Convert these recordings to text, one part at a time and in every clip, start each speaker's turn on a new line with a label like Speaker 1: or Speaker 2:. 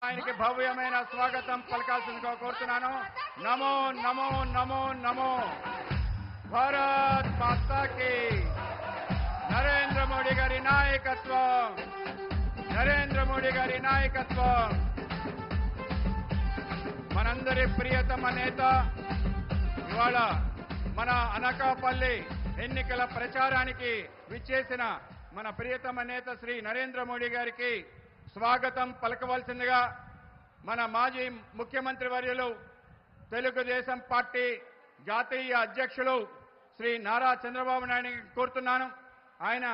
Speaker 1: ఆయనకి భవ్యమైన స్వాగతం పలకాల్సిందిగా కోరుతున్నాను. నమో నమో నమో నమో భారత్ మాతాకి. నరేంద్ర మోడీ గారి నాయకత్వం, నరేంద్ర మోడీ గారి నాయకత్వం. మనందరి ప్రియతమ నేత ఇవాళ మన అనకాపల్లి ఎన్నికల ప్రచారానికి విచ్చేసిన మన ప్రియతమ నేత శ్రీ నరేంద్ర మోడీ గారికి స్వాగతం పలకవలసిందిగా మన మాజీ ముఖ్యమంత్రి వర్యులు తెలుగుదేశం పార్టీ జాతీయ అధ్యక్షులు శ్రీ నారా చంద్రబాబు నాయుడు కోరుతున్నాను. ఆయన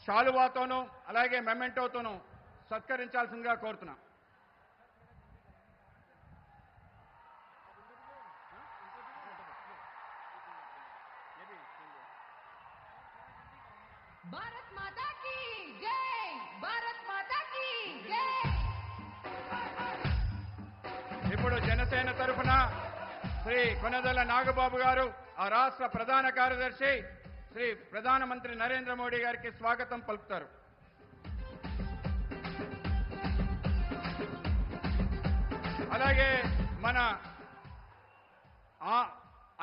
Speaker 1: శాలువాతోనూ అలాగే మెమెంటోతోనూ సత్కరించాల్సిందిగా కోరుతున్నాం.
Speaker 2: भारत माता की जय, भारत माता की जय.
Speaker 1: ఇప్పుడు జనసేన తరఫున శ్రీ కొనదల నాగబాబు గారు, ఆ రాష్ట్ర ప్రధాన కార్యదర్శి శ్రీ ప్రధానమంత్రి నరేంద్ర మోడీ గారికి స్వాగతం పలుకుతారు. అలాగే మన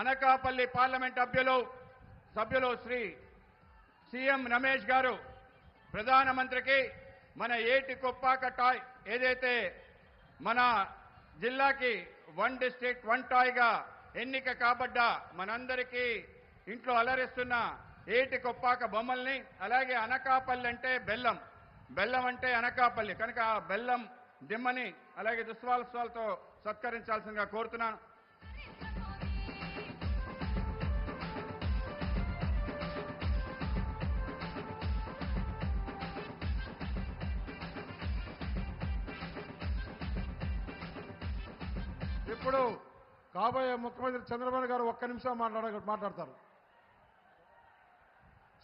Speaker 1: అనకాపల్లి పార్లమెంట్ సభ్యులు శ్రీ సీఎం రమేష్ గారు ప్రధానమంత్రికి మన ఏటి కొప్పాక టాయ్ ఏదైతే మన జిల్లాకి 1 డిస్ట్రిక్ట్ 1 టాయ్గా ఎన్నిక కాబడ్డ మనందరికీ ఇంట్లో అలరిస్తున్న ఏటి కొప్పాక బొమ్మల్ని, అలాగే అనకాపల్లి అంటే బెల్లం, బెల్లం అంటే అనకాపల్లి కనుక ఆ బెల్లం దిమ్మని అలాగే దుస్వాలతో సత్కరించాల్సిందిగా కోరుతున్నాను.
Speaker 3: ఇప్పుడు కాబోయే ముఖ్యమంత్రి చంద్రబాబు గారు ఒక్క నిమిషం మాట్లాడతారు.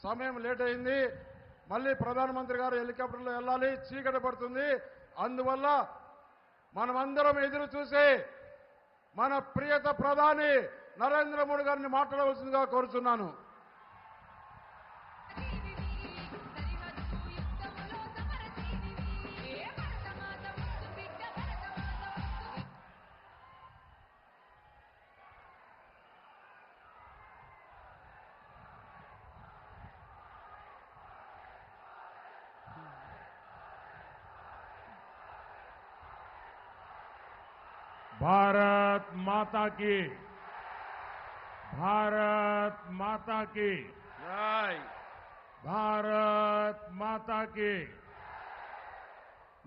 Speaker 3: సమయం లేట్ అయింది. మళ్ళీ ప్రధానమంత్రి గారు హెలికాప్టర్లో వెళ్ళాలి, చీకటి పడుతుంది. అందువల్ల మనమందరం ఎదురు చూసి మన ప్రియత ప్రధాని నరేంద్ర మోడీ గారిని మాట్లాడవలసిందిగా కోరుతున్నాను.
Speaker 4: भारत माता की, भारत माता की,
Speaker 1: జై.
Speaker 4: भारत माता की.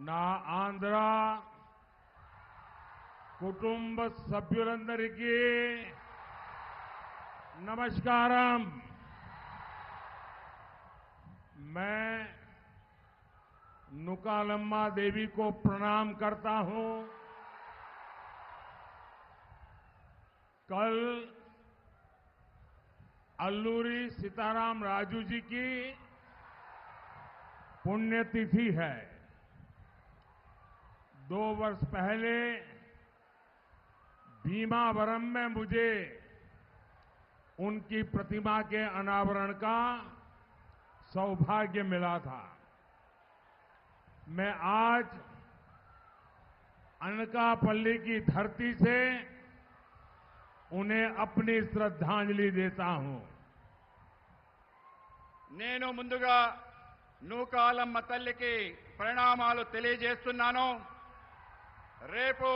Speaker 4: నా ఆంధ్ర కుటుంబ సభ్యులందరికీ नमस्कारम. मैं नुकालम्मा देवी को प्रणाम करता हूं. कल अल्लूरी सीताराम राजू जी की पुण्यतिथि है. 2 वर्ष पहले भीमावरम में मुझे उनकी प्रतिमा के अनावरण का सौभाग्य मिला था. मैं आज अनकापल्ली की धरती से उन्हें अपनी श्रद्धांजलि देता हूं.
Speaker 1: నేను ముందుగా నూకాలమ్మ తల్లికి ప్రణామాలు తెలియజేస్తున్నాను. రేపు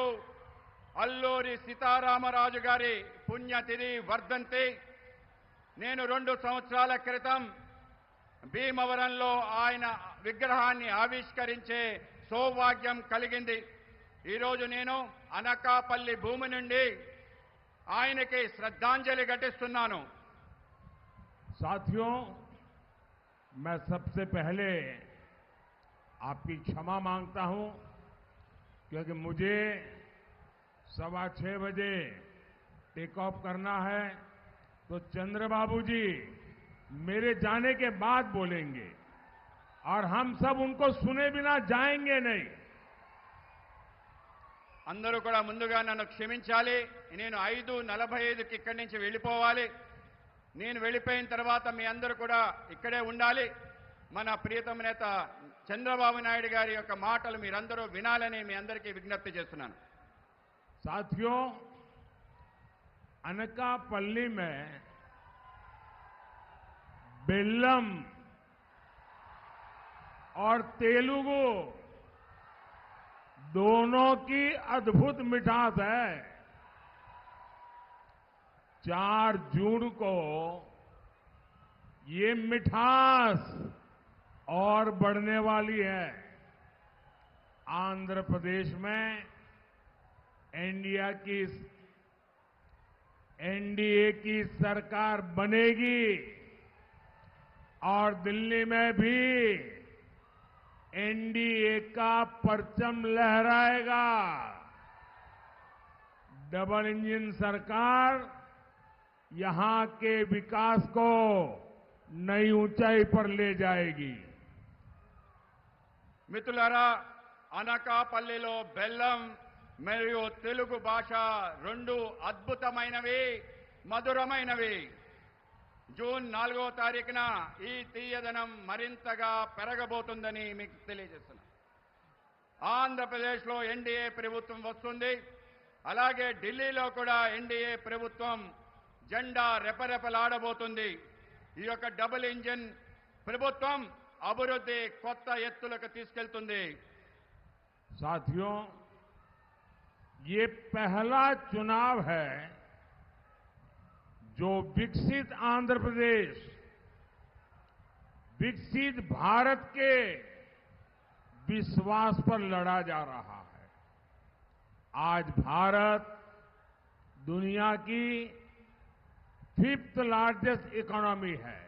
Speaker 1: అల్లూరి సీతారామరాజు గారి పుణ్యతిథి వర్ధంతి. నేను 2 సంవత్సరాల క్రితం భీమవరంలో ఆయన విగ్రహాన్ని ఆవిష్కరించే సౌభాగ్యం కలిగింది. ఈరోజు నేను అనకాపల్లి భూమి నుండి ఆయనకి శ్రద్ధాంజలి ఘటిస్తున్నాను.
Speaker 4: साथियों, मैं सबसे पहले आपकी क्षमा मांगता हूं क्योंकि मुझे 6:15 बजे टेक ऑफ करना है, तो चंद्रबाबू जी मेरे जाने के बाद बोलेंगे और हम सब उनको सुने बिना जाएंगे नहीं.
Speaker 1: అందరూ కూడా ముందుగా నన్ను క్షమించాలి. నేను 5:45కి ఇక్కడి నుంచి వెళ్ళిపోవాలి. నేను వెళ్ళిపోయిన తర్వాత మీ అందరూ కూడా ఇక్కడే ఉండాలి. మన ప్రియతమ నేత చంద్రబాబు నాయుడు గారి యొక్క మాటలు మీరందరూ వినాలని మీ అందరికీ విజ్ఞప్తి చేస్తున్నాను.
Speaker 4: साथियों, अनकापल्ली में बेल्लम और तेलुगु दोनों की अद्भुत मिठास है. 4 जून को ये मिठास और बढ़ने वाली है. आंध्र प्रदेश में एनडीए की सरकार बनेगी और दिल्ली में भी एनडीए का परचम लहराएगा. डबल इंजन सरकार यहां के विकास को नई ऊंचाई पर ले जाएगी.
Speaker 1: మిత్రులారా, అనకాపల్లిలో బెల్లం మరియు తెలుగు భాష రెండు అద్భుతమైనవి, మధురమైనవి. జూన్ 4వ తారీఖున ఈ తీయదనం మరింతగా పెరగబోతుందని మీకు తెలియజేస్తున్నాను. ఆంధ్రప్రదేశ్లో ఎన్డీఏ ప్రభుత్వం వస్తుంది. అలాగే ఢిల్లీలో కూడా ఎన్డీఏ ప్రభుత్వం జెండా రెపరెపలాడబోతుంది. ఈ యొక్క డబుల్ ఇంజిన్ ప్రభుత్వం అభివృద్ధి కొత్త ఎత్తులకు తీసుకెళ్తుంది.
Speaker 4: साथियों, ये पहला चुनाव है जो विकसित आंध्र प्रदेश, विकसित भारत के विश्वास पर लड़ा जा रहा है. आज भारत दुनिया की 5th लार्जेस्ट इकोनॉमी है.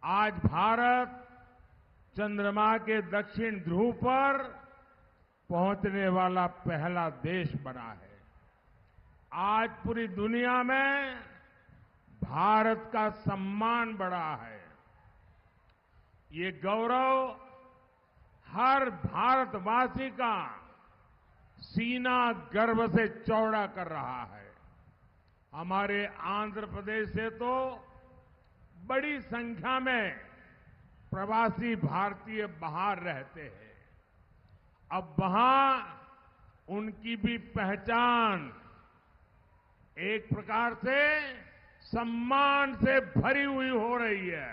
Speaker 4: आज भारत चंद्रमा के दक्षिण ध्रुव पर पहुंचने वाला पहला देश बना है. आज पूरी दुनिया में भारत का सम्मान बढ़ा है. ये गौरव हर भारतवासी का सीना गर्व से चौड़ा कर रहा है. हमारे आंध्र प्रदेश से तो बड़ी संख्या में प्रवासी भारतीय बाहर रहते हैं. अब वहां उनकी भी पहचान एक प्रकार से सम्मान से भरी हुई हो रही है.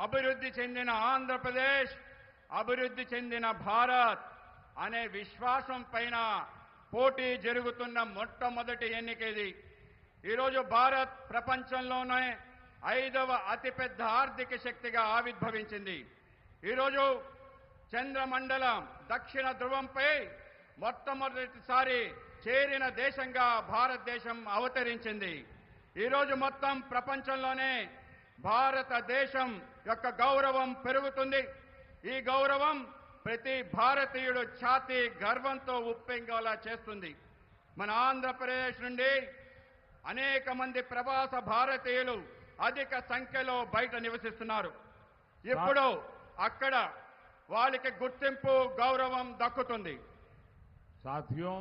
Speaker 1: అభివృద్ధి చెందిన ఆంధ్రప్రదేశ్, అభివృద్ధి చెందిన భారత్ అనే విశ్వాసం పైన పోటీ జరుగుతున్న మొట్టమొదటి ఎన్నిక ఇది. ఈరోజు భారత్ ప్రపంచంలోనే 5వ అతిపెద్ద ఆర్థిక శక్తిగా ఆవిర్భవించింది. ఈరోజు చంద్రమండలం దక్షిణ ధ్రువంపై మొట్టమొదటిసారి చేరిన దేశంగా భారతదేశం అవతరించింది. ఈరోజు మొత్తం ప్రపంచంలోనే భారతదేశం యొక్క గౌరవం పెరుగుతుంది. ఈ గౌరవం ప్రతి భారతీయుడు ఛాతీ గర్వంతో ఉప్పొంగేలా చేస్తుంది. మన ఆంధ్రప్రదేశ్ నుండి అనేక మంది ప్రవాస భారతీయులు అధిక సంఖ్యలో బయట నివసిస్తున్నారు. ఇప్పుడు అక్కడ వాళ్ళకి గుర్తింపు, గౌరవం దక్కుతుంది.
Speaker 4: साथियों,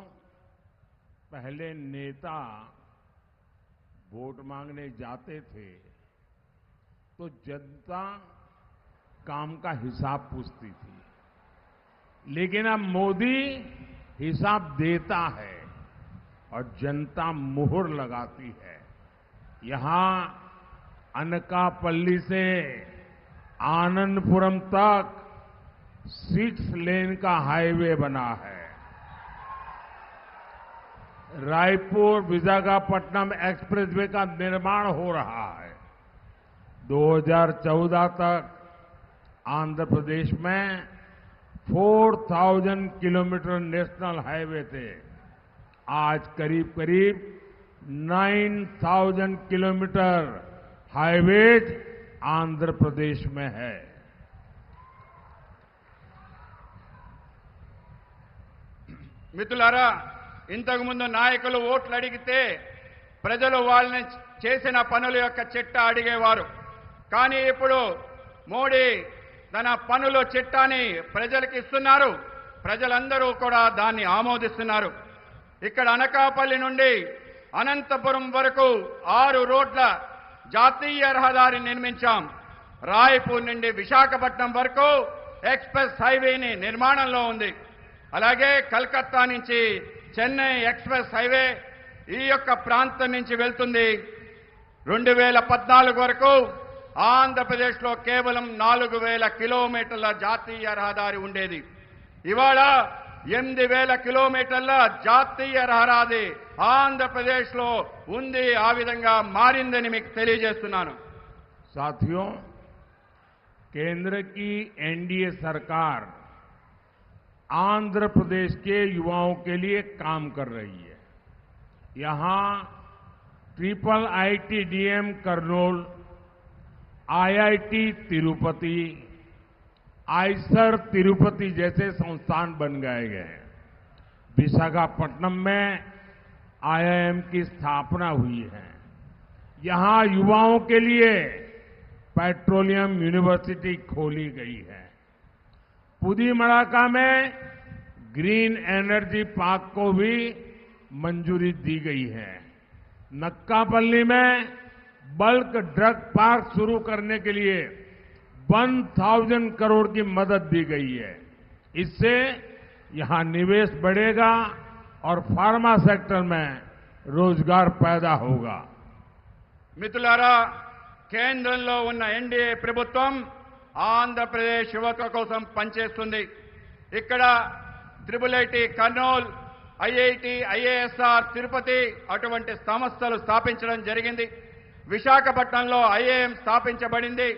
Speaker 4: पहले नेता वोट मांगने जाते थे तो जनता काम का हिसाब पूछती थी, लेकिन अब मोदी हिसाब देता है और जनता मुहर लगाती है. यहां अनकापल्ली से आनंदपुरम तक 6 लेन का हाईवे बना है. रायपुर विशाखापट्टनम एक्सप्रेसवे का निर्माण हो रहा है. 2014 तक आंध्र प्रदेश में 4000 किलोमीटर नेशनल हाईवे थे. आज करीब करीब 9000 किलोमीटर हाईवेज आंध्र प्रदेश में है.
Speaker 1: మిత్రులారా, ఇంతకుముందు నాయకులు ఓట్లు అడిగితే ప్రజలు వాళ్ళని చేసిన పనుల యొక్క చిట్టా అడిగేవారు. కానీ ఇప్పుడు మోడీ తన పనుల చిట్టాని ప్రజలకు ఇస్తున్నారు. ప్రజలందరూ కూడా దాన్ని ఆమోదిస్తున్నారు. ఇక్కడ అనకాపల్లి నుండి అనంతపురం వరకు 6 రోడ్ల జాతీయ రహదారి నిర్మించాం. రాయ్పూర్ నుండి విశాఖపట్నం వరకు ఎక్స్ప్రెస్ హైవేని నిర్మాణంలో ఉంది. అలాగే కలకత్తా నుంచి చెన్నై ఎక్స్ప్రెస్ హైవే ఈ యొక్క ప్రాంతం నుంచి వెళ్తుంది. 2014 వరకు ఆంధ్రప్రదేశ్లో కేవలం 4000 కిలోమీటర్ల జాతీయ రహదారి ఉండేది. ఇవాళ 8000 కిలోమీటర్ల జాతీయ రహదారి ఆంధ్రప్రదేశ్లో ఉంది. ఆ విధంగా మారిందని మీకు తెలియజేస్తున్నాను.
Speaker 4: साथियों, केंद्र की एनडीए सरकार आंध्र प्रदेश के युवाओं के लिए काम कर रही है. यहां IIITDM Kurnool, IIT Tirupati, Eicher Tirupati जैसे संस्थान बन गए हैं. विशाखापट्टनम में IIM की स्थापना हुई है. यहां युवाओं के लिए पेट्रोलियम यूनिवर्सिटी खोली गई है. पुदीमड़ाका में ग्रीन एनर्जी पार्क को भी मंजूरी दी गई है. नक्कापल्ली में बल्क ड्रग पार्क शुरू करने के लिए 1000 करोड़ की मदद दी गई है. इससे यहां निवेश बढ़ेगा और फार्मा सेक्टर में रोजगार पैदा होगा.
Speaker 1: మిత్రులారా, కేంద్రంలో ఉన్న ఎన్డీఏ ప్రభుత్వం ఆంధ్రప్రదేశ్ యువత కోసం పనిచేస్తుంది. ఇక్కడ IIIT Kurnool, IIT, IISR Tirupati అటువంటి సంస్థలు స్థాపించడం జరిగింది. విశాఖపట్నంలో IIM స్థాపించబడింది.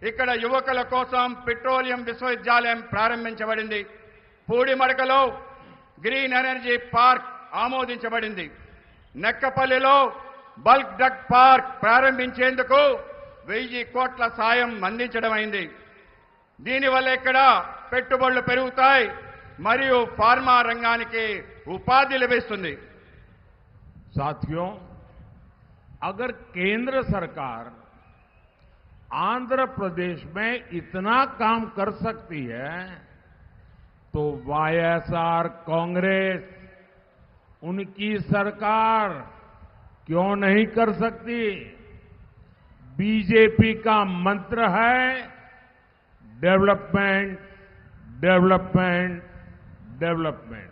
Speaker 1: ఇక్కడ యువకుల కోసం పెట్రోలియం విశ్వవిద్యాలయం ప్రారంభించబడింది. పూడిమడకలో గ్రీన్ ఎనర్జీ పార్క్ ఆమోదించబడింది. నెక్కపల్లిలో బల్క్ డ్రగ్ పార్క్ ప్రారంభించేందుకు 1000 కోట్ల సాయం అందించడమైంది. దీనివల్ల ఇక్కడ పెట్టుబడులు పెరుగుతాయి మరియు ఫార్మా రంగానికి ఉపాధి లభిస్తుంది.
Speaker 4: साथियों, अगर केंद्र सरकार आंध्र प्रदेश में इतना काम कर सकती है तो वाईएसआर कांग्रेस, उनकी सरकार क्यों नहीं कर सकती? बीजेपी का मंत्र है development, development, development.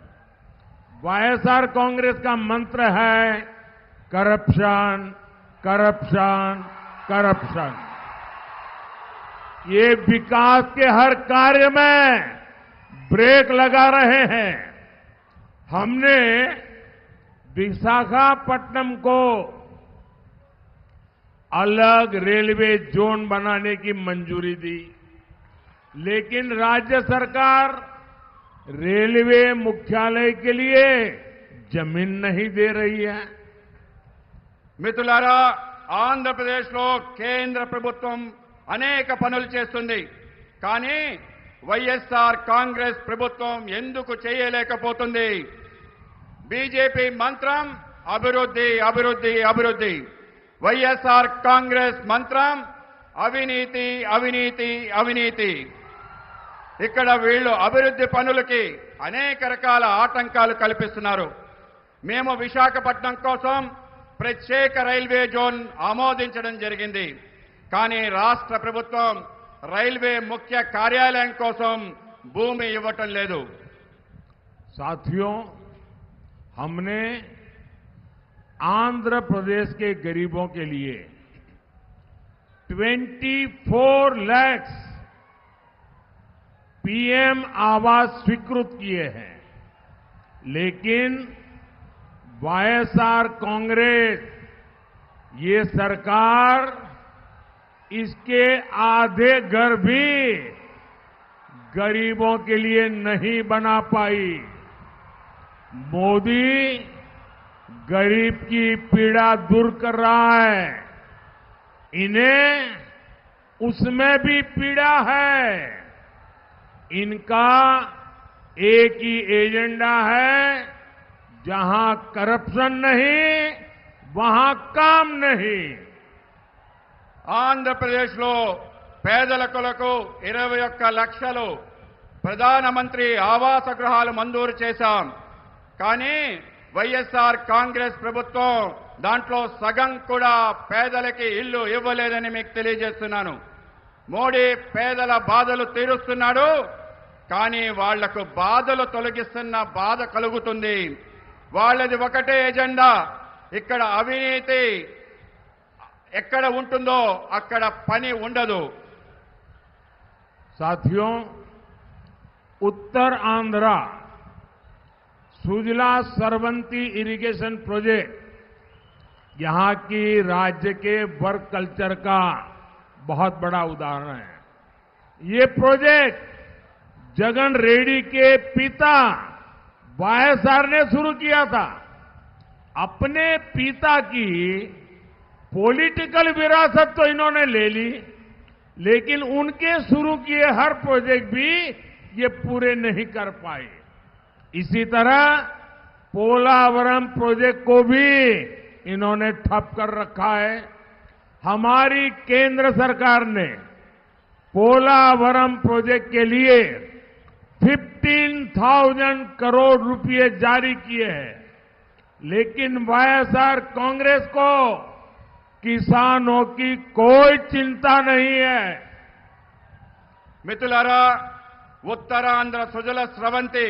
Speaker 4: YSR Congress का मंत्र है करप्शन, करप्शन, करप्शन. ये विकास के हर कार्य में ब्रेक लगा रहे हैं. हमने विशाखापट्टनम को अलग रेलवे जोन बनाने की मंजूरी दी, लेकिन राज्य सरकार रेलवे मुख्यालय के लिए जमीन नहीं दे रही है.
Speaker 1: మిత్రులారా, ఆంధ్రప్రదేశ్లో కేంద్ర ప్రభుత్వం అనేక పనులు చేస్తుంది. కానీ వైఎస్ఆర్ కాంగ్రెస్ ప్రభుత్వం ఎందుకు చేయలేకపోతుంది? బీజేపీ మంత్రం అభివృద్ధి, అభివృద్ధి, అభివృద్ధి. వైఎస్ఆర్ కాంగ్రెస్ మంత్రం అవినీతి, అవినీతి, అవినీతి. ఇక్కడ వీళ్ళు అభివృద్ధి పనులకి అనేక రకాల ఆటంకాలు కల్పిస్తున్నారు. మేము విశాఖపట్నం కోసం ప్రత్యేక రైల్వే జోన్ ఆమోదించడం జరిగింది. కానీ రాష్ట్ర ప్రభుత్వం రైల్వే ముఖ్య కార్యాలయం కోసం భూమి ఇవ్వటం లేదు.
Speaker 4: साथियों, हमने आंध्र प्रदेश के गरीबों के लिए 24 लाख पीएम आवास स्वीकृत किए हैं, लेकिन वाईएसआर कांग्रेस, ये सरकार इसके आधे घर भी गरीबों के लिए नहीं बना पाई. मोदी गरीब की पीड़ा दूर कर रहा है, इन्हें उसमें भी पीड़ा है. इनका एक ही एजेंडा है, जहां करप्शन नहीं वहां काम नहीं.
Speaker 1: ఆంధ్రప్రదేశ్లో పేదలకు 21 లక్షలు ప్రధానమంత్రి ఆవాస గృహాలు మంజూరు చేశాం. కానీ వైఎస్ఆర్ కాంగ్రెస్ ప్రభుత్వం దాంట్లో సగం కూడా పేదలకి ఇల్లు ఇవ్వలేదని మీకు తెలియజేస్తున్నాను. మోడీ పేదల బాధలు తీరుస్తున్నాడు, కానీ వాళ్లకు బాధలు తొలగిస్తున్న బాధ కలుగుతుంది. వాళ్ళది ఒకటే ఎజెండా. ఇక్కడ అవినీతి ఎక్కడ ఉంటుందో అక్కడ పని ఉండదు.
Speaker 4: साथियों, उत्तर आंध्रा सुजला सरवंती इरिगेशन प्रोजेक्ट यहां की राज्य के वर्क कल्चर का बहुत बड़ा उदाहरण है। ये प्रोजेक्ट जगन रेड्डी के पिता वाईएसआर ने शुरू किया था। अपने पिता की पॉलिटिकल विरासत तो इन्होंने ले ली, लेकिन उनके शुरू किए हर प्रोजेक्ट भी ये पूरे नहीं कर पाए। इसी तरह पोलावरम प्रोजेक्ट को भी इन्होंने ठप कर रखा है। हमारी केंद्र सरकार ने पोलावरम प्रोजेक्ट के लिए 15,000 करोड़ रुपए जारी किए हैं, लेकिन वाईएसआर कांग्रेस को किसानों की कोई चिंता नहीं है।
Speaker 1: మిత్రులారా, ఉత్తరాంధ్ర సుజల స్రవంతి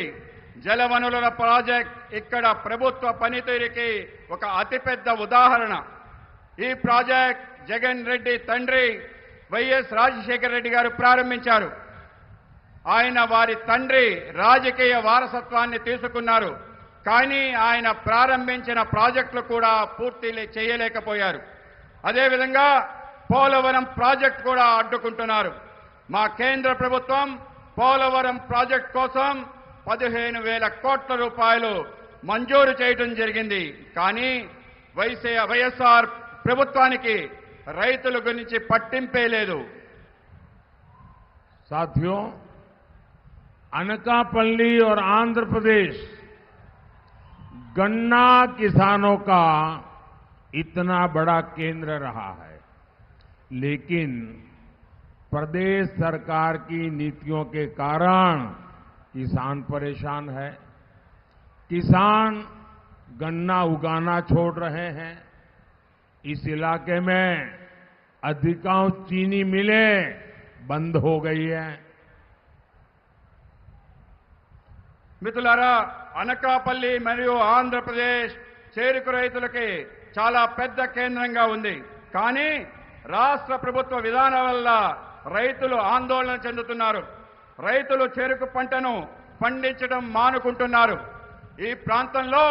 Speaker 1: జలవనరుల ప్రాజెక్ట్ ఇక్కడ ప్రభుత్వ పనితీరుకి ఒక అతిపెద్ద ఉదాహరణ. ఈ ప్రాజెక్ట్ జగన్ రెడ్డి తండ్రి వైఎస్ రాజశేఖర రెడ్డి గారు ప్రారంభించారు. ఆయన వారి తండ్రి రాజకీయ వారసత్వాన్ని తీసుకున్నారు, కానీ ఆయన ప్రారంభించిన ప్రాజెక్టులు కూడా పూర్తి చేయలేకపోయారు. అదేవిధంగా పోలవరం ప్రాజెక్ట్ కూడా అడ్డుకుంటున్నారు. మా కేంద్ర ప్రభుత్వం పోలవరం ప్రాజెక్ట్ కోసం 15,000 కోట్ల రూపాయలు మంజూరు చేయడం జరిగింది. కానీ వైఎస్ఆర్ ప్రభుత్వానికి రైతుల గురించి పట్టింపే లేదు.
Speaker 4: साथियों, अनकापल्ली और आंध्र प्रदेश गन्ना किसानों का इतना बड़ा केंद्र रहा है, लेकिन प्रदेश सरकार की नीतियों के कारण किसान परेशान है। किसान गन्ना उगाना छोड़ रहे हैं। इस इलाके में अधिकांश चीनी मिलें बंद हो गई है।
Speaker 1: మిత్రులారా, అనకాపల్లి మరియు ఆంధ్రప్రదేశ్ చేరుకు రైతులకి చాలా పెద్ద కేంద్రంగా ఉంది. కానీ రాష్ట్ర ప్రభుత్వ విధానం వల్ల రైతులు ఆందోళన చెందుతున్నారు. రైతులు చెరుకు పంటను పండించడం మానుకుంటున్నారు. ఈ ప్రాంతంలో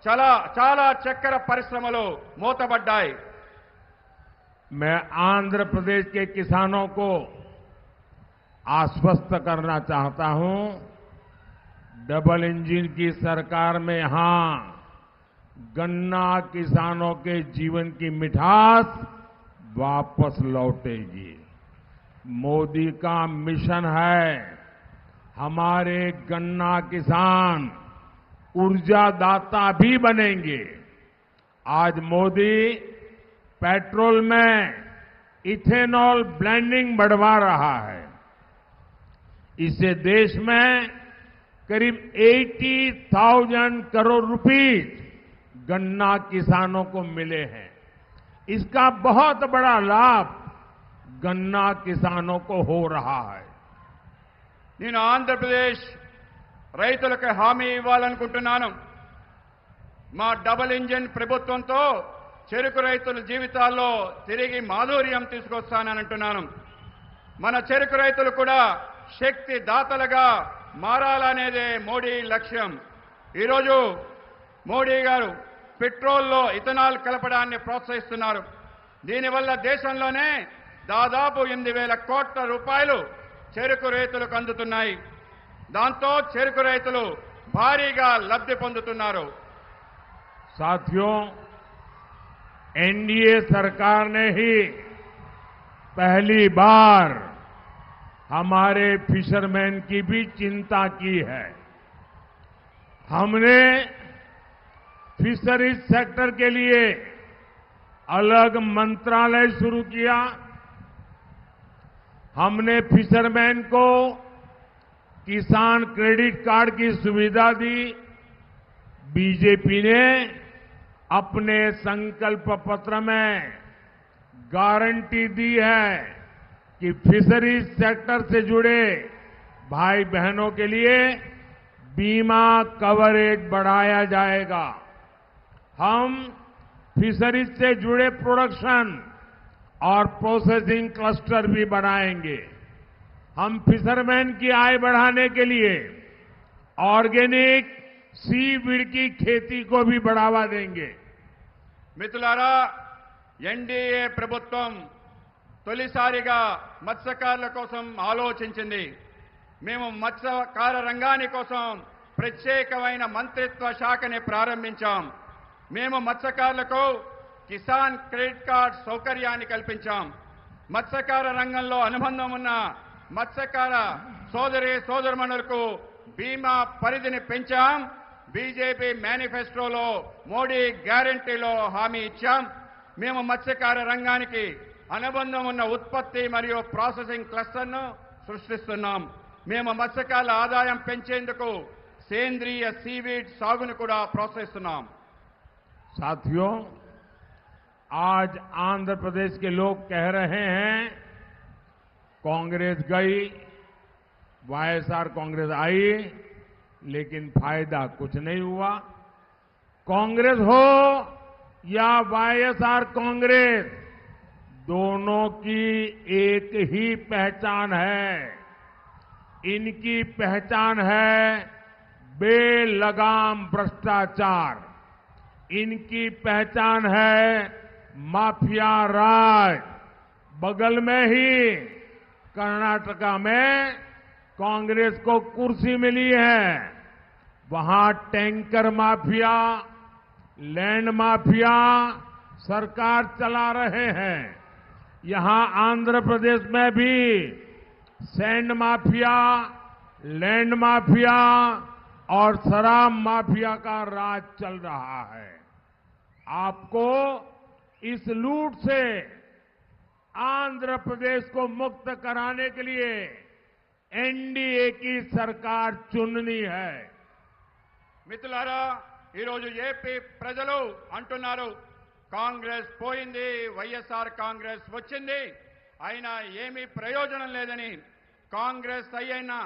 Speaker 1: చాలా చక్కెర పరిశ్రమలు మూతబడ్డాయి.
Speaker 4: मैं आंध्र प्रदेश के किसानों को आश्वस्त करना चाहता हूं, डबल इंजन की सरकार में यहां गन्ना किसानों के जीवन की मिठास वापस लौटेगी। मोदी का मिशन है हमारे गन्ना किसान ऊर्जादाता भी बनेंगे। आज मोदी पेट्रोल में इथेनॉल ब्लेंडिंग बढ़वा रहा है। इससे देश में करीब 80,000 करोड़ रुपीस गन्ना किसानों को मिले हैं। इसका बहुत बड़ा लाभ गन्ना किसानों को हो रहा है।
Speaker 1: నేను ఆంధ్రప్రదేశ్ రైతులకు హామీ ఇవ్వాలనుకుంటున్నాను. మా డబుల్ ఇంజిన్ ప్రభుత్వంతో చెరుకు రైతుల జీవితాల్లో తిరిగి మాధుర్యం తీసుకొస్తానని అంటున్నాను. మన చెరుకు రైతులు కూడా శక్తి దాతలుగా మారాలనేదే మోడీ లక్ష్యం. ఈరోజు మోడీ గారు పెట్రోల్లో ఇథనాల్ కలపడాన్ని ప్రోత్సహిస్తున్నారు. దీనివల్ల దేశంలోనే దాదాపు 8,000 కోట్ల రూపాయలు చెరుకు రైతులకు అందుతున్నాయి. దాంతో చెరుకు రైతులు భారీగా లబ్ధి పొందుతున్నారు.
Speaker 4: साथियों, एनडीए सरकार ने ही पहली बार हमारे फिशरमैन की भी चिंता की है। हमने फिशरीज सेक्टर के लिए अलग मंत्रालय शुरू किया। हमने फिशरमैन को किसान क्रेडिट कार्ड की सुविधा दी। बीजेपी ने अपने संकल्प पत्र में गारंटी दी है कि फिशरीज सेक्टर से जुड़े भाई बहनों के लिए बीमा कवरेज बढ़ाया जाएगा। हम फिशरीज से जुड़े प्रोडक्शन और प्रोसेसिंग क्लस्टर भी बढ़ाएंगे। हम फिशरमैन की आय बढ़ाने के लिए ऑर्गेनिक सीवीड की खेती को भी बढ़ावा देंगे।
Speaker 1: మిత్రులారా, ఎన్డీఏ ప్రభుత్వం తొలిసారిగా మత్స్యకారుల కోసం ఆలోచించింది. మేము మత్స్యకార రంగాని కోసం ప్రత్యేకమైన మంత్రిత్వ శాఖని ప్రారంభించాం. మేము మత్స్యకారులకు కిసాన్ క్రెడిట్ కార్డ్ సౌకర్యాన్ని కల్పించాం. మత్స్యకార రంగంలో అనుబంధం ఉన్న మత్స్యకార సోదరుమణులకు బీమా పరిధిని పెంచాం. బీజేపీ మేనిఫెస్టోలో మోడీ గ్యారంటీలో హామీ ఇచ్చాం. మేము మత్స్యకార రంగానికి అనుబంధం ఉన్న ఉత్పత్తి మరియు ప్రాసెసింగ్ క్లస్టర్ను సృష్టిస్తున్నాం. మేము మత్స్యకారుల ఆదాయం పెంచేందుకు సేంద్రియ సీవీడ్ సాగును కూడా ప్రోత్సహిస్తున్నాం.
Speaker 4: साथियों, आज आंध्र प्रदेश के लोग कह रहे हैं कांग्रेस गई, वाईएसआर कांग्रेस आई, लेकिन फायदा कुछ नहीं हुआ। कांग्रेस हो या वाईएसआर कांग्रेस, दोनों की एक ही पहचान है। इनकी पहचान है बेलगाम भ्रष्टाचार। इनकी पहचान है माफिया राज। बगल में ही कर्नाटका में कांग्रेस को कुर्सी मिली है, वहां टैंकर माफिया, लैंड माफिया सरकार चला रहे हैं। यहां आंध्र प्रदेश में भी सैंड माफिया, लैंड माफिया और शराब माफिया का राज चल रहा है। आपको इस लूट से आंध्र प्रदेश को मुक्त कराने के लिए एनडीए की सरकार चुननी है।
Speaker 1: మిత్రులారా, ఈరోజు ఏపీ ప్రజలు అంటున్నారు కాంగ్రెస్ పోయింది, వైఎస్ఆర్ కాంగ్రెస్ వచ్చింది, అయినా ఏమీ ప్రయోజనం లేదని. కాంగ్రెస్ అయినా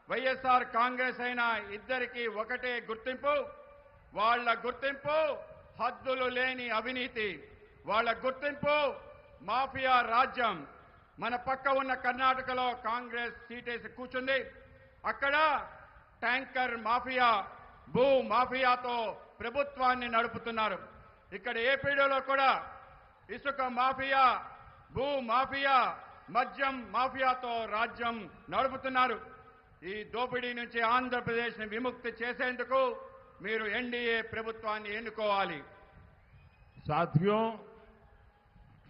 Speaker 1: వైఎస్ఆర్ కాంగ్రెస్ అయినా ఇద్దరికీ ఒకటే గుర్తింపు. వాళ్ళ గుర్తింపు హద్దులు లేని అవినీతి. వాళ్ళ గుర్తింపు మాఫియా రాజ్యం. మన పక్క ఉన్న కర్ణాటకలో కాంగ్రెస్ సీటేసి కూర్చుంది. అక్కడ ట్యాంకర్ మాఫియా, భూ మాఫియాతో ప్రభుత్వాన్ని నడుపుతున్నారు. ఇక్కడ ఏపీలో కూడా ఇసుక మాఫియా, భూ మాఫియా, మద్యం మాఫియాతో రాజ్యం నడుపుతున్నారు. ఈ దోపిడీ నుంచి ఆంధ్రప్రదేశ్ని విముక్తి చేసేందుకు మీరు ఎన్డీఏ ప్రభుత్వాన్ని ఎన్నుకోవాలి.
Speaker 4: साथियों,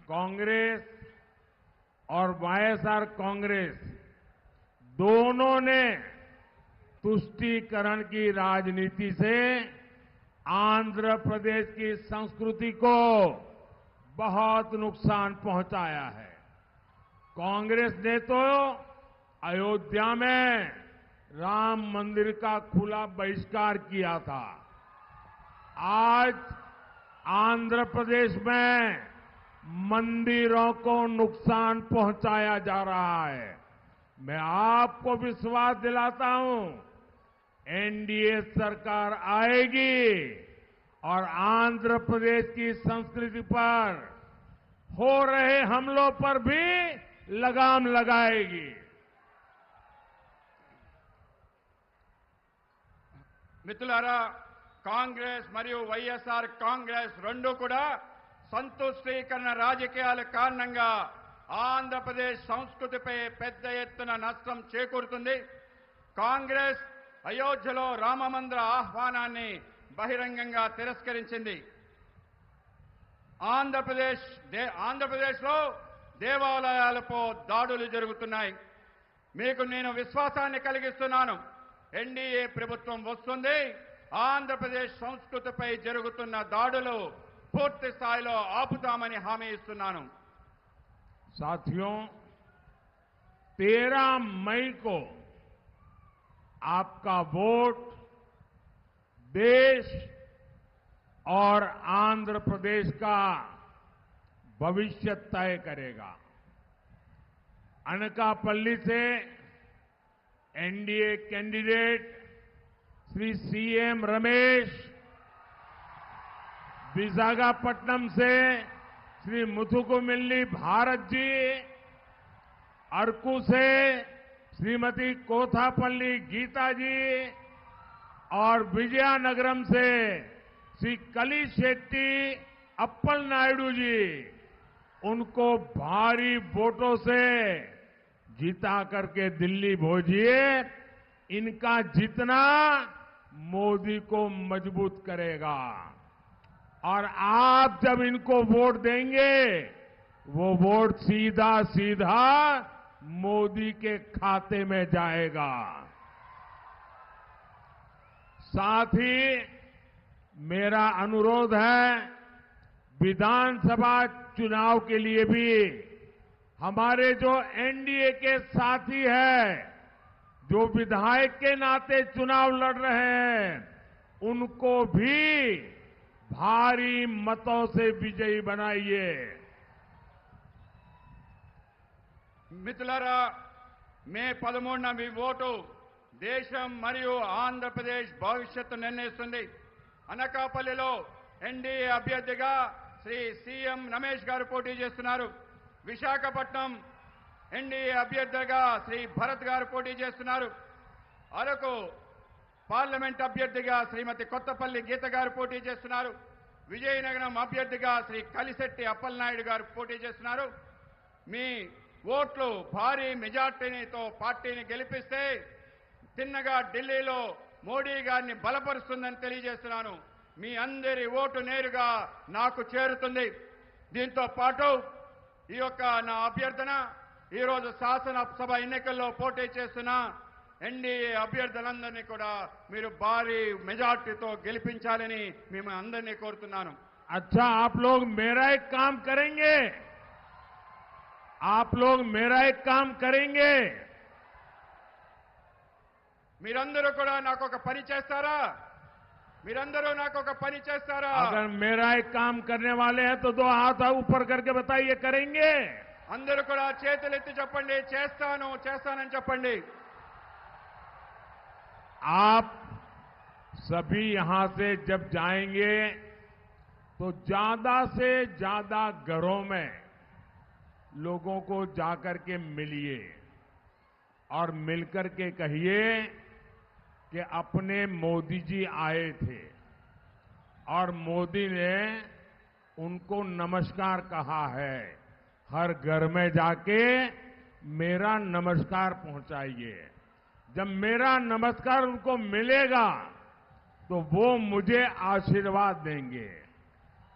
Speaker 4: कांग्रेस और वाईएसआर कांग्रेस दोनों ने तुष्टीकरण की राजनीति से आंध्र प्रदेश की संस्कृति को बहुत नुकसान पहुंचाया है। कांग्रेस ने तो अयोध्या में राम मंदिर का खुला बहिष्कार किया था। आज आंध्र प्रदेश में मंदिरों को नुकसान पहुंचाया जा रहा है। मैं आपको विश्वास दिलाता हूं, एनडीए सरकार आएगी और आंध्र प्रदेश की संस्कृति पर हो रहे हमलों पर भी लगाम लगाएगी।
Speaker 1: మిత్రులారా, కాంగ్రెస్ మరియు వైఎస్ఆర్ కాంగ్రెస్ రెండు కూడా సంతుష్టీకరణ రాజకీయాల కారణంగా ఆంధ్రప్రదేశ్ సంస్కృతిపై పెద్ద ఎత్తున నష్టం చేకూరుతుంది. కాంగ్రెస్ అయోధ్యలో రామమందిర ఆహ్వానాన్ని బహిరంగంగా తిరస్కరించింది. ఆంధ్రప్రదేశ్లో దేవాలయాలపై దాడులు జరుగుతున్నాయి. మీకు నేను విశ్వాసాన్ని కలిగిస్తున్నాను, ఎన్డీఏ ప్రభుత్వం వస్తుంది. ఆంధ్రప్రదేశ్ సంస్కృతిపై జరుగుతున్న దాడులు పూర్తి స్థాయిలో ఆపుతామని హామీ ఇస్తున్నాను.
Speaker 4: साथियों, 13 मई को आपका वोट देश और आंध्र प्रदेश का भविष्य तय करेगा। अनकापल्ली से NDA candidate Shri CM Ramesh, Visakhapatnam से श्री मुथुकुमिल्ली भारत जी, अरकू से श्रीमती कोथापल्ली गीता जी और विजयनगरम से श्री कली शेट्टी अप्पल नायडू जी, उनको भारी वोटों से जिता करके दिल्ली भेजिए। इनका जीतना मोदी को मजबूत करेगा और आप जब इनको वोट देंगे वो वोट सीधा सीधा मोदी के खाते में जाएगा। साथ ही मेरा अनुरोध है, विधानसभा चुनाव के लिए भी हमारे जो एनडीए के साथी हैं, जो विधायक के नाते चुनाव लड़ रहे हैं, उनको भी भारी मतों से विजयी बनाइए।
Speaker 1: మిత్రులారా, మే 13న మీ ఓటు దేశం మరియు ఆంధ్రప్రదేశ్ భవిష్యత్తు నిర్ణయిస్తుంది. అనకాపల్లిలో ఎన్డీఏ అభ్యర్థిగా శ్రీ సీఎం రమేష్ గారు పోటీ చేస్తున్నారు. విశాఖపట్నం ఎన్డీఏ అభ్యర్థిగా శ్రీ భరత్ గారు పోటీ చేస్తున్నారు. అరకు పార్లమెంట్ అభ్యర్థిగా శ్రీమతి కొత్తపల్లి గీత గారు పోటీ చేస్తున్నారు. విజయనగరం అభ్యర్థిగా శ్రీ కలిశెట్టి అప్పలనాయుడు గారు పోటీ చేస్తున్నారు. మీ ఓట్లు భారీ మెజార్టీతో పార్టీని గెలిపిస్తే తిన్నగా ఢిల్లీలో మోడీ గారిని బలపరుస్తుందని తెలియజేస్తున్నాను. మీ అందరి ఓటు నేరుగా నాకు చేరుతుంది. దీంతో పాటు ఈ యొక్క నా అభ్యర్థన, ఈరోజు శాసనసభ ఎన్నికల్లో పోటీ చేస్తున్న ఎన్డీఏ అభ్యర్థులందరినీ కూడా మీరు భారీ మెజార్టీతో గెలిపించాలని మేము అందరినీ కోరుతున్నాను.
Speaker 4: अच्छा, आप लोग मेरा एक काम करेंगे, आप लोग मेरा एक काम करेंगे।
Speaker 1: మీరందరూ కూడా నాకు ఒక పని చేస్తారా? మీరందరూ నాకు ఒక పని చేస్తారా?
Speaker 4: अगर मेरा एक काम करने वाले हैं तो दो हाथ ऊपर करके बताइए, करेंगे?
Speaker 1: అందరూ కూడా చేతులెత్తి చెప్పండి, చేస్తాను చేస్తానని చెప్పండి.
Speaker 4: आप सभी यहां से जब जाएंगे तो ज्यादा से ज्यादा घरों में लोगों को जाकर के मिलिए और मिलकर के कहिए कि अपने मोदी जी आए थे और मोदी ने उनको नमस्कार कहा है। हर घर में जाके मेरा नमस्कार पहुंचाइए। जब मेरा नमस्कार उनको मिलेगा तो वो मुझे आशीर्वाद देंगे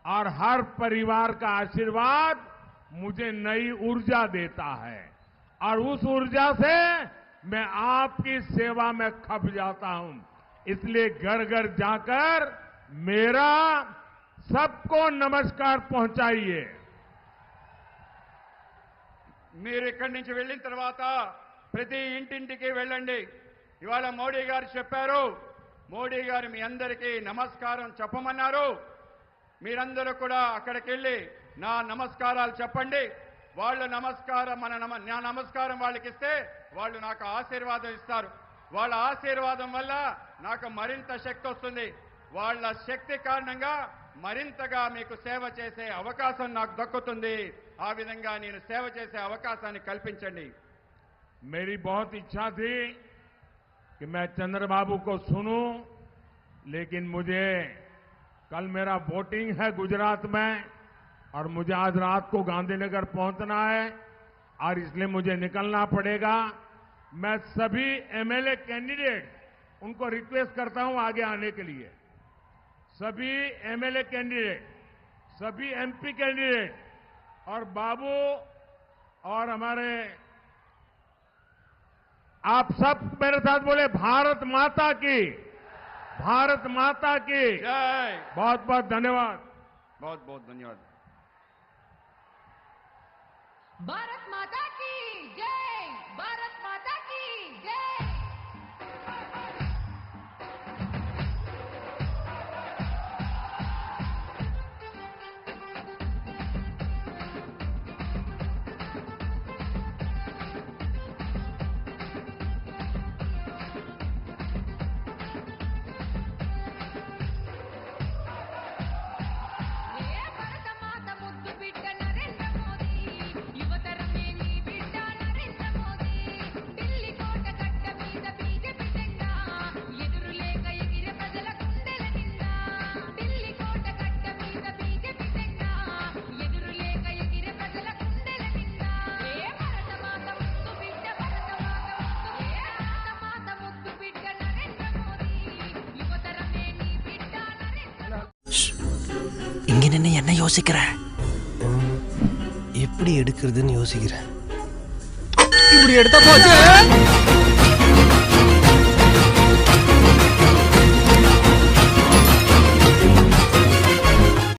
Speaker 4: और हर परिवार का आशीर्वाद मुझे नई ऊर्जा देता है और उस ऊर्जा से मैं आपकी सेवा में खप जाता हूं। इसलिए घर घर जाकर मेरा सबको नमस्कार पहुंचाइए।
Speaker 1: మీరు ఇక్కడి నుంచి వెళ్ళిన తర్వాత ప్రతి ఇంటింటికి వెళ్ళండి. ఇవాళ మోడీ గారు చెప్పారు, మోడీ గారు మీ అందరికీ నమస్కారం చెప్పమన్నారు. మీరందరూ కూడా అక్కడికి వెళ్ళి నా నమస్కారాలు చెప్పండి. వాళ్ళు నమస్కారం నా నమస్కారం వాళ్ళకి ఇస్తే వాళ్ళు నాకు ఆశీర్వాదం ఇస్తారు. వాళ్ళ ఆశీర్వాదం వల్ల నాకు మరింత శక్తి వస్తుంది. వాళ్ళ శక్తి కారణంగా మరింతగా మీకు సేవ చేసే అవకాశం నాకు దక్కుతుంది. ఆ విధంగా నేను సేవ చేసే అవకాశాన్ని కల్పించండి.
Speaker 4: मेरी बहुत इच्छा थी कि मैं चंद्रबाबू को सुनूं, लेकिन मुझे कल मेरा वोटिंग है गुजरात में और मुझे आज रात को गांधीनगर पहुंचना है और इसलिए मुझे निकलना पड़ेगा। मैं सभी एमएलए कैंडिडेट उनको रिक्वेस्ट करता हूं आगे आने के लिए। सभी एमएलए कैंडिडेट, सभी एमपी कैंडिडेट और बाबू और हमारे, आप सब मेरे साथ बोले भारत माता की, भारत माता की
Speaker 1: జై.
Speaker 4: बहुत बहुत धन्यवाद।
Speaker 1: बहुत बहुत धन्यवाद.
Speaker 2: भारत माता की जय, भारत माता की जय।
Speaker 5: யோசிக்கிறேன். எப்படி எடுக்கிறதுன்னு யோசிக்கிறேன். இப்படி எடுத்தா போச்சு.